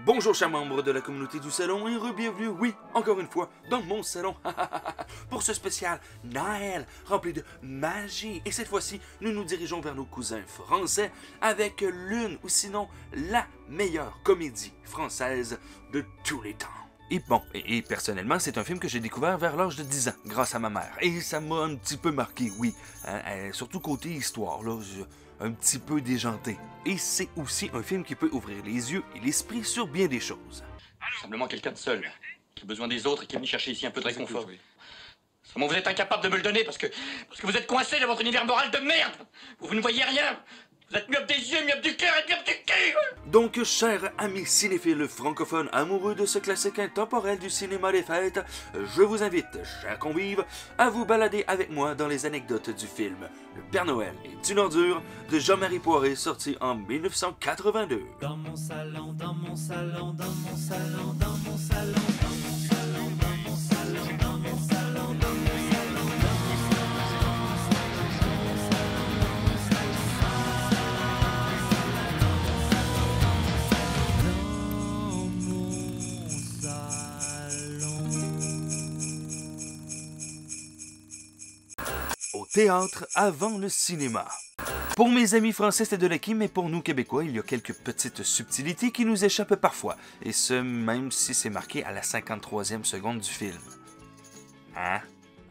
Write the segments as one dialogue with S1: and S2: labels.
S1: Bonjour chers membres de la communauté du salon et re-bienvenue, oui, encore une fois, dans mon salon, pour ce spécial Noël rempli de magie. Et cette fois-ci, nous nous dirigeons vers nos cousins français avec l'une ou sinon la meilleure comédie française de tous les temps. Et bon, et personnellement, c'est un film que j'ai découvert vers l'âge de 10 ans, grâce à ma mère. Et ça m'a un petit peu marqué, oui. Surtout côté histoire, là, un petit peu déjanté. Et c'est aussi un film qui peut ouvrir les yeux et l'esprit sur bien des choses.
S2: Simplement quelqu'un de seul, qui a besoin des autres et qui est venu chercher ici un peu de réconfort. Seulement vous êtes incapable de me le donner parce que vous êtes coincé dans votre univers moral de merde. Vous ne voyez rien. Vous êtes myope des yeux, myope du cœur et myope du cul.
S1: Donc, chers amis cinéphiles francophones amoureux de ce classique intemporel du cinéma des fêtes, je vous invite, chers convives, à vous balader avec moi dans les anecdotes du film Le Père Noël est une ordure de Jean-Marie Poiret, sorti en 1982.
S3: Dans mon salon, dans mon salon, dans mon salon, dans mon salon, dans mon salon, dans mon salon, dans mon salon, dans mon
S1: Au théâtre avant le cinéma. Pour mes amis français, c'est de l'acquis, mais pour nous Québécois, il y a quelques petites subtilités qui nous échappent parfois, et ce, même si c'est marqué à la 53e seconde du film. Hein?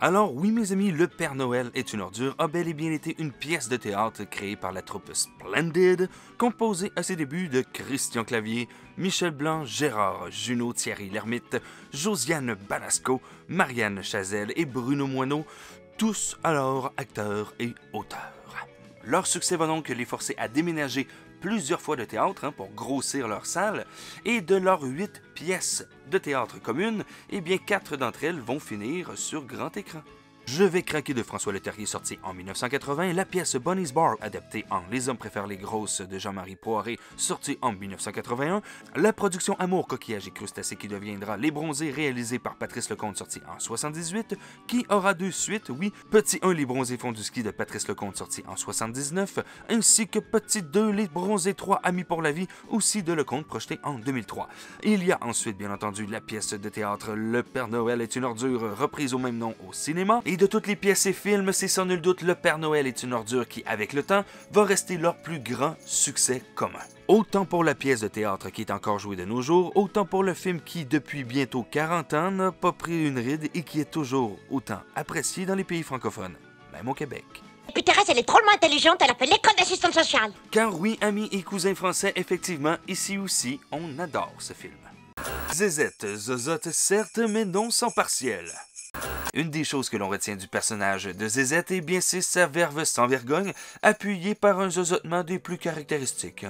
S1: Alors oui, mes amis, Le Père Noël est une ordure a bel et bien été une pièce de théâtre créée par la troupe Splendid, composée à ses débuts de Christian Clavier, Michel Blanc, Gérard Junot, Thierry Lhermitte, Josiane Balasco, Marianne Chazelle et Bruno Moineau, tous alors acteurs et auteurs. Leur succès va donc les forcer à déménager plusieurs fois de théâtre pour grossir leur salle, et de leurs 8 pièces de théâtre communes, eh bien 4 d'entre elles vont finir sur grand écran. Je vais craquer de François Leterrier, sorti en 1980, la pièce Bonnie's Bar, adaptée en Les hommes préfèrent les grosses de Jean-Marie Poiret, sorti en 1981, la production Amour, coquillage et crustacés qui deviendra Les Bronzés, réalisée par Patrice Lecomte, sorti en 78, qui aura 2 suites, oui, Petit 1, Les Bronzés font du ski de Patrice Lecomte, sorti en 79, ainsi que Petit 2, Les Bronzés 3, Amis pour la vie, aussi de Lecomte, projeté en 2003. Il y a ensuite, bien entendu, la pièce de théâtre Le Père Noël est une ordure, reprise au même nom au cinéma, et de toutes les pièces et films, c'est sans nul doute Le Père Noël est une ordure qui, avec le temps, va rester leur plus grand succès commun. Autant pour la pièce de théâtre qui est encore jouée de nos jours, autant pour le film qui, depuis bientôt 40 ans, n'a pas pris une ride et qui est toujours autant apprécié dans les pays francophones, même au Québec.
S4: Et puis Thérèse, elle est drôlement intelligente, elle a fait l'école d'assistante sociale.
S1: Car oui, amis et cousins français, effectivement, ici aussi, on adore ce film. Zézette, zozote certes, mais non sans partiel. Une des choses que l'on retient du personnage de Zézette, eh bien c'est sa verve sans vergogne, appuyée par un zozotement des plus caractéristiques.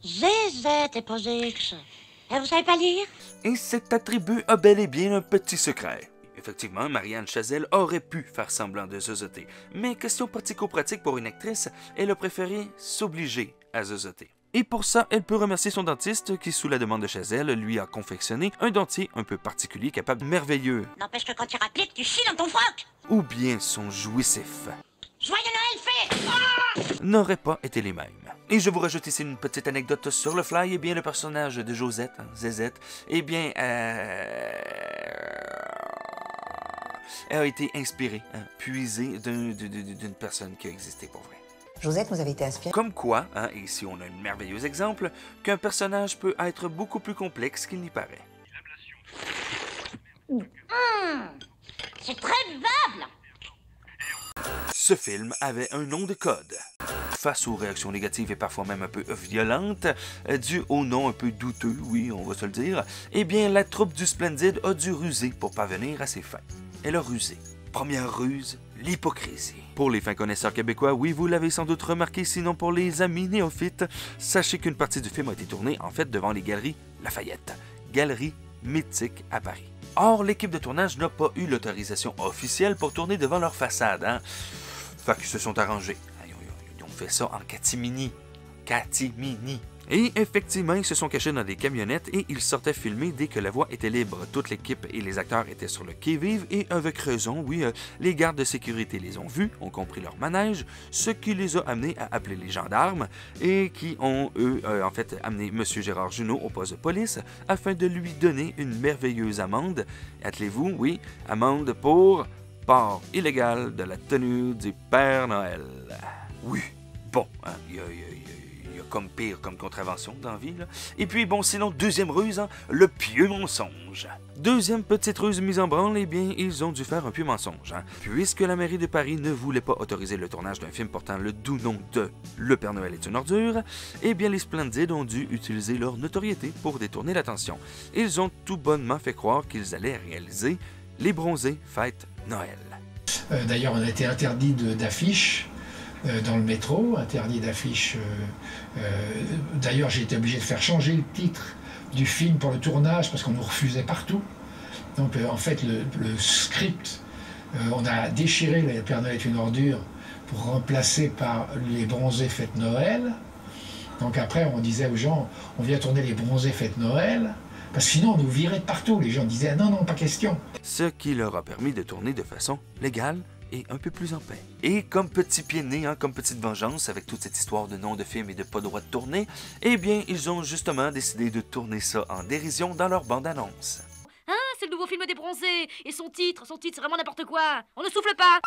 S4: Zézette et pas X. Vous savez pas lire?
S1: Et cet attribut a bel et bien un petit secret. Effectivement, Marianne Chazelle aurait pu faire semblant de zozoter, mais question pratico-pratique pour une actrice, elle a préféré s'obliger à zozoter. Et pour ça, elle peut remercier son dentiste qui, sous la demande de Chazelle, lui a confectionné un dentier un peu particulier capable de merveilleux.
S4: N'empêche que quand tu rappliques, tu chies dans ton froc.
S1: Ou bien son jouissif.
S4: Joyeux Noël fait!
S1: N'auraient pas été les mêmes. Et je vous rajoute ici une petite anecdote sur le fly. Eh bien, le personnage de Josette, Zézette, eh bien, a été inspiré, puisé d'une personne qui a existé pour vrai.
S5: Josette nous avait été inspirée.
S1: Comme quoi, et ici on a un merveilleux exemple, qu'un personnage peut être beaucoup plus complexe qu'il n'y paraît.
S4: C'est très buvable.
S1: Ce film avait un nom de code. Face aux réactions négatives et parfois même un peu violentes, dues au nom un peu douteux, oui, on va se le dire, eh bien la troupe du Splendid a dû ruser pour parvenir à ses fins. Elle a rusé. Première ruse, l'hypocrisie. Pour les fins connaisseurs québécois, oui, vous l'avez sans doute remarqué, sinon pour les amis néophytes, sachez qu'une partie du film a été tournée en fait devant les galeries Lafayette, galerie mythique à Paris. Or, l'équipe de tournage n'a pas eu l'autorisation officielle pour tourner devant leur façade, Fait qu'ils se sont arrangés. Ils ont fait ça en catimini. Catimini. Et effectivement, ils se sont cachés dans des camionnettes et ils sortaient filmer dès que la voie était libre. Toute l'équipe et les acteurs étaient sur le quai-vive et avec raison, oui, les gardes de sécurité les ont vus, ont compris leur manège, ce qui les a amenés à appeler les gendarmes et qui ont, eux, en fait, amené M. Gérard Juneau au poste de police afin de lui donner une merveilleuse amende. Attelez-vous, oui, amende pour port illégal de la tenue du Père Noël. Oui, bon, hein, il y a comme pire comme contravention dans la vie. Là. Et puis, bon, sinon, deuxième ruse, hein, le pieux mensonge. Deuxième petite ruse mise en branle, eh bien, ils ont dû faire un pieux mensonge. Hein. Puisque la mairie de Paris ne voulait pas autoriser le tournage d'un film portant le doux nom de Le Père Noël est une ordure, eh bien, les Splendides ont dû utiliser leur notoriété pour détourner l'attention. Ils ont tout bonnement fait croire qu'ils allaient réaliser Les Bronzés fêtent Noël.
S5: D'ailleurs, on a été interdit d'affiches dans le métro, interdit d'affiches. D'ailleurs, j'ai été obligé de faire changer le titre du film pour le tournage parce qu'on nous refusait partout. Donc, en fait, le script, on a déchiré Le Père Noël est une ordure pour remplacer par Les Bronzés fêtent Noël. Donc après, on disait aux gens, on vient tourner Les Bronzés fêtent Noël. Parce que sinon, on nous virait de partout. Les gens disaient, non, non, pas question.
S1: Ce qui leur a permis de tourner de façon légale et un peu plus en paix. Et comme petit pied de nez, hein, comme petite vengeance, avec toute cette histoire de nom de film et de pas droit de tourner, eh bien, ils ont justement décidé de tourner ça en dérision dans leur bande-annonce.
S6: Hein, c'est le nouveau film des Bronzés. Et son titre, c'est vraiment n'importe quoi. On ne souffle pas.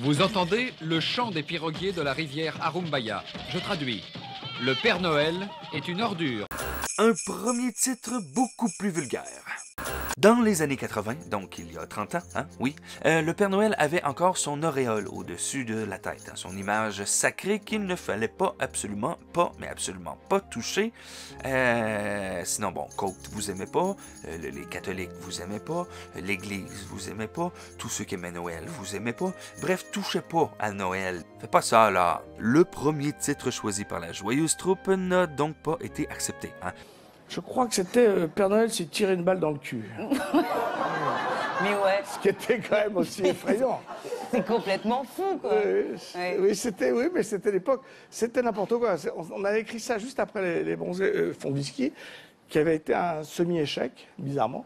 S7: Vous entendez le chant des piroguiers de la rivière Arumbaya. Je traduis. Le Père Noël est une ordure.
S1: Un premier titre beaucoup plus vulgaire. Dans les années 80, donc il y a 30 ans, hein, oui, le Père Noël avait encore son auréole au-dessus de la tête, hein, son image sacrée qu'il ne fallait pas, absolument pas toucher. Sinon, bon, Côte, vous aimez pas, les catholiques, vous aimez pas, l'Église, vous aimez pas, tous ceux qui aimaient Noël, vous aimez pas. Bref, touchez pas à Noël. Faites pas ça, là. Le premier titre choisi par la joyeuse troupe n'a donc pas été accepté, hein.
S8: Je crois que c'était Père Noël s'est tiré une balle dans le cul.
S9: Mais ouais.
S8: Ce qui était quand même aussi effrayant.
S9: C'est complètement fou, quoi.
S8: Oui, mais c'était l'époque. C'était n'importe quoi. On avait écrit ça juste après les Bronzés fonds de ski, qui avait été un semi-échec, bizarrement.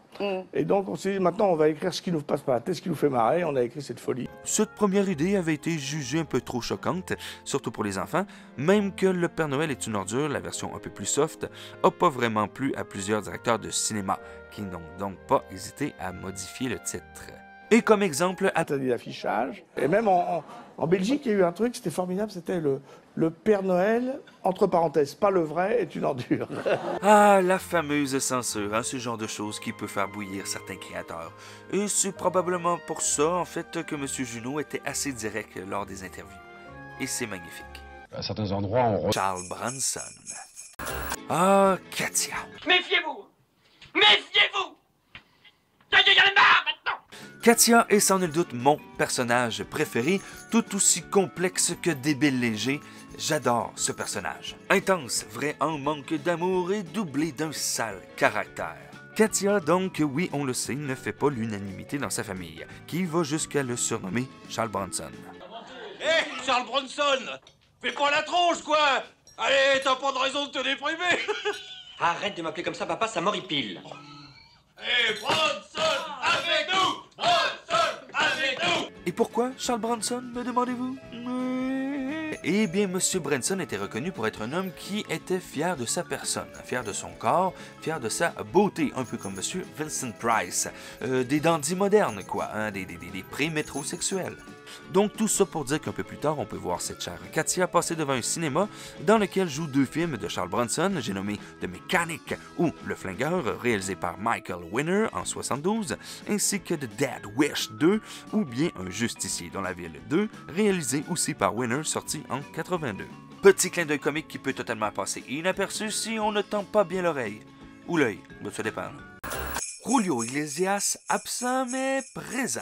S8: Et donc, on s'est dit, maintenant, on va écrire ce qui nous passe par la tête, ce qui nous fait marrer. On a écrit cette folie.
S1: Cette première idée avait été jugée un peu trop choquante, surtout pour les enfants, même que Le Père Noël est une ordure, la version un peu plus soft, n'a pas vraiment plu à plusieurs directeurs de cinéma, qui n'ont donc pas hésité à modifier le titre. Et comme exemple,
S8: interdit d'affichage. Et même en Belgique, il y a eu un truc, c'était formidable, c'était le Père Noël, entre parenthèses, pas le vrai, est une ordure.
S1: Ah, la fameuse censure, hein, ce genre de choses qui peut faire bouillir certains créateurs. Et c'est probablement pour ça, en fait, que M. Juneau était assez direct lors des interviews. Et c'est magnifique.
S10: À certains endroits, on...
S1: Charles Bronson. Ah, Katia.
S2: Méfiez-vous! Méfiez-vous! Ça y est, y'en a marre maintenant!
S1: Katia est sans nul doute mon personnage préféré, tout aussi complexe que débile léger. J'adore ce personnage. Intense, vrai en manque d'amour et doublé d'un sale caractère. Katia, donc, oui, on le sait, ne fait pas l'unanimité dans sa famille, qui va jusqu'à le surnommer Charles Bronson.
S11: Hé, Charles Bronson! Fais pas la tronche, quoi! Allez, t'as pas de raison de te déprimer!
S2: Arrête de m'appeler comme ça, papa, ça m'horripile.
S11: Hé, Bronson, avec nous! Bronson, avec nous!
S1: Et pourquoi Charles Bronson, me demandez-vous? Eh bien, M. Bronson était reconnu pour être un homme qui était fier de sa personne, fier de son corps, fier de sa beauté, un peu comme M. Vincent Price. Des dandys modernes, quoi, hein, des pré-métrosexuels. Donc tout ça pour dire qu'un peu plus tard, on peut voir cette chère Katia passer devant un cinéma dans lequel jouent deux films de Charles Bronson, j'ai nommé The Mechanic ou Le Flingueur, réalisé par Michael Winner en 72, ainsi que The Dead Wish 2 ou bien Un Justicier dans la ville 2, réalisé aussi par Winner, sorti en 82. Petit clin d'œil comique qui peut totalement passer inaperçu si on ne tend pas bien l'oreille. Ou l'œil, ça dépend. Julio Iglesias, absent mais présent.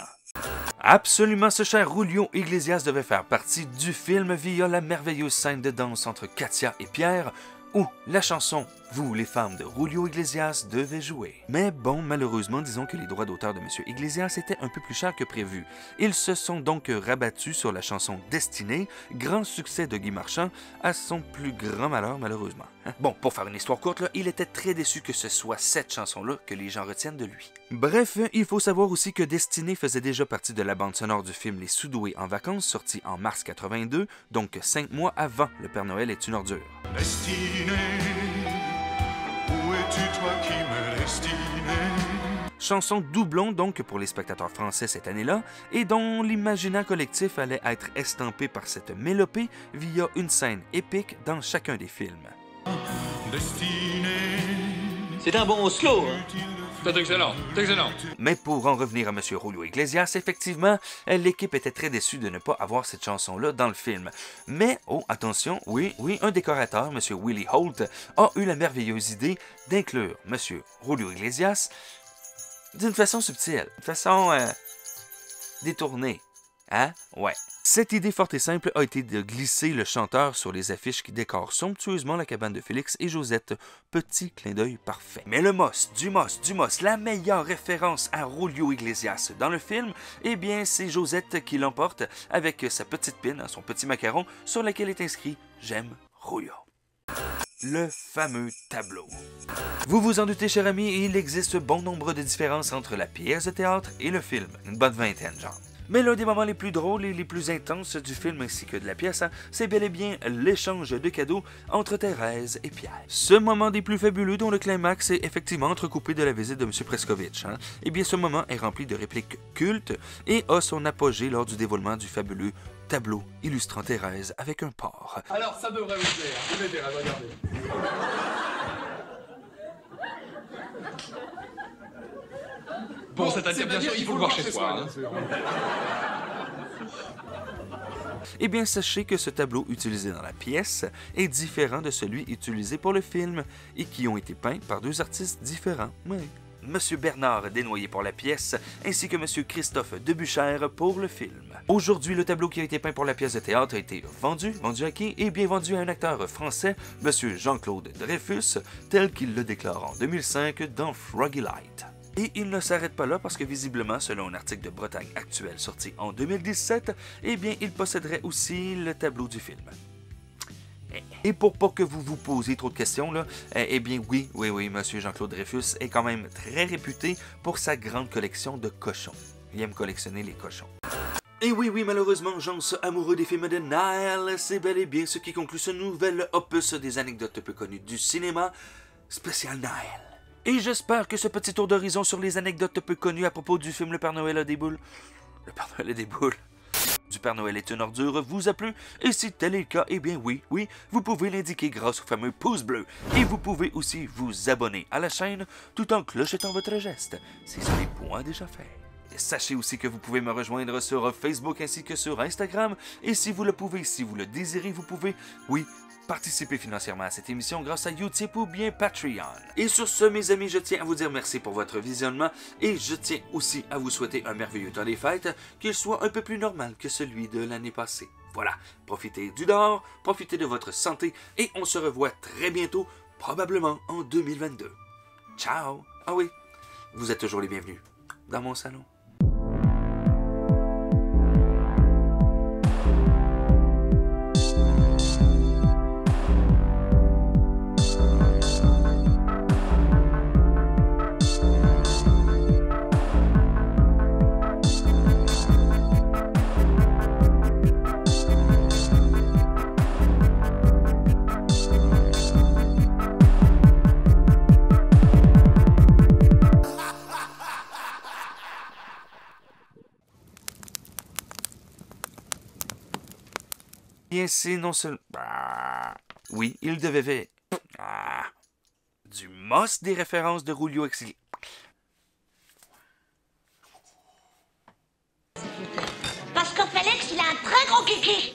S1: Absolument, ce cher Julio Iglesias devait faire partie du film via la merveilleuse scène de danse entre Katia et Pierre, où la chanson vous, les femmes de Julio Iglesias, devez jouer. Mais bon, malheureusement, disons que les droits d'auteur de M. Iglesias étaient un peu plus chers que prévu. Ils se sont donc rabattus sur la chanson Destinée, grand succès de Guy Marchand, à son plus grand malheur, malheureusement. Bon, pour faire une histoire courte, là, il était très déçu que ce soit cette chanson-là que les gens retiennent de lui. Bref, il faut savoir aussi que Destinée faisait déjà partie de la bande sonore du film Les Sudoués en vacances, sorti en mars 82, donc 5 mois avant Le Père Noël est une ordure.
S10: Destinée, où es-tu toi qui me destinée?
S1: Chanson doublon donc pour les spectateurs français cette année-là, et dont l'imaginaire collectif allait être estampé par cette mélopée via une scène épique dans chacun des films.
S11: C'est un bon slow.
S7: C'est excellent, c'est excellent.
S1: Mais pour en revenir à M. Julio Iglesias, effectivement, l'équipe était très déçue de ne pas avoir cette chanson-là dans le film. Mais, oh, attention, oui, un décorateur, M. Willie Holt, a eu la merveilleuse idée d'inclure M. Julio Iglesias d'une façon subtile, d'une façon détournée. Hein? Ouais. Cette idée forte et simple a été de glisser le chanteur sur les affiches qui décorent somptueusement la cabane de Félix et Josette. Petit clin d'œil parfait. Mais le Moss, la meilleure référence à Julio Iglesias dans le film, eh bien, c'est Josette qui l'emporte avec sa petite pine, son petit macaron, sur lequel est inscrit « J'aime Julio ». Le fameux tableau. Vous vous en doutez, chers amis, il existe bon nombre de différences entre la pièce de théâtre et le film, une bonne vingtaine, genre. Mais l'un des moments les plus drôles et les plus intenses du film ainsi que de la pièce, c'est bel et bien l'échange de cadeaux entre Thérèse et Pierre. Ce moment des plus fabuleux dont le climax est effectivement entrecoupé de la visite de M. Preskovitch. Eh bien, ce moment est rempli de répliques cultes et a son apogée lors du dévoilement du fabuleux tableau illustrant Thérèse avec un porc.
S12: Alors, ça devrait vous plaire. Vous mettez là, regardez.
S7: Bon, cette intervention, il faut le voir chez soi.
S1: Eh bien, sachez que ce tableau utilisé dans la pièce est différent de celui utilisé pour le film et qui ont été peints par deux artistes différents. Oui. Monsieur Bernard Desnoyers pour la pièce, ainsi que Monsieur Christophe Debuchère pour le film. Aujourd'hui, le tableau qui a été peint pour la pièce de théâtre a été vendu à qui? Eh bien vendu à un acteur français, Monsieur Jean-Claude Dreyfus, tel qu'il le déclare en 2005 dans Froggy Light. Et il ne s'arrête pas là parce que visiblement, selon un article de Bretagne Actuelle sorti en 2017, eh bien il posséderait aussi le tableau du film. Et pour pas que vous vous posiez trop de questions, là, eh bien oui, Monsieur Jean-Claude Dreyfus est quand même très réputé pour sa grande collection de cochons. Il aime collectionner les cochons. Et oui, malheureusement, Jean, amoureux des films de Nile, c'est bel et bien ce qui conclut ce nouvel opus des anecdotes peu connues du cinéma, spécial Nile. Et j'espère que ce petit tour d'horizon sur les anecdotes peu connues à propos du film Le Père Noël a des boules. Le Père Noël a des boules. Du Père Noël est une ordure vous a plu, et si tel est le cas, eh bien oui, vous pouvez l'indiquer grâce au fameux pouce bleu, et vous pouvez aussi vous abonner à la chaîne tout en clochetant votre geste, si ce n'est point déjà fait. Et sachez aussi que vous pouvez me rejoindre sur Facebook ainsi que sur Instagram, et si vous le pouvez, si vous le désirez, vous pouvez, participer financièrement à cette émission grâce à Utip ou bien Patreon. Et sur ce, mes amis, je tiens à vous dire merci pour votre visionnement et je tiens aussi à vous souhaiter un merveilleux temps des fêtes, qu'il soit un peu plus normal que celui de l'année passée. Voilà, profitez du dehors, profitez de votre santé et on se revoit très bientôt, probablement en 2022. Ciao! Ah oui, vous êtes toujours les bienvenus dans mon salon. Bien, c'est non seulement... Oui, il devait... Du Moss des références de Julio Iglesias.
S4: Parce que Félix, il a un très gros kiki.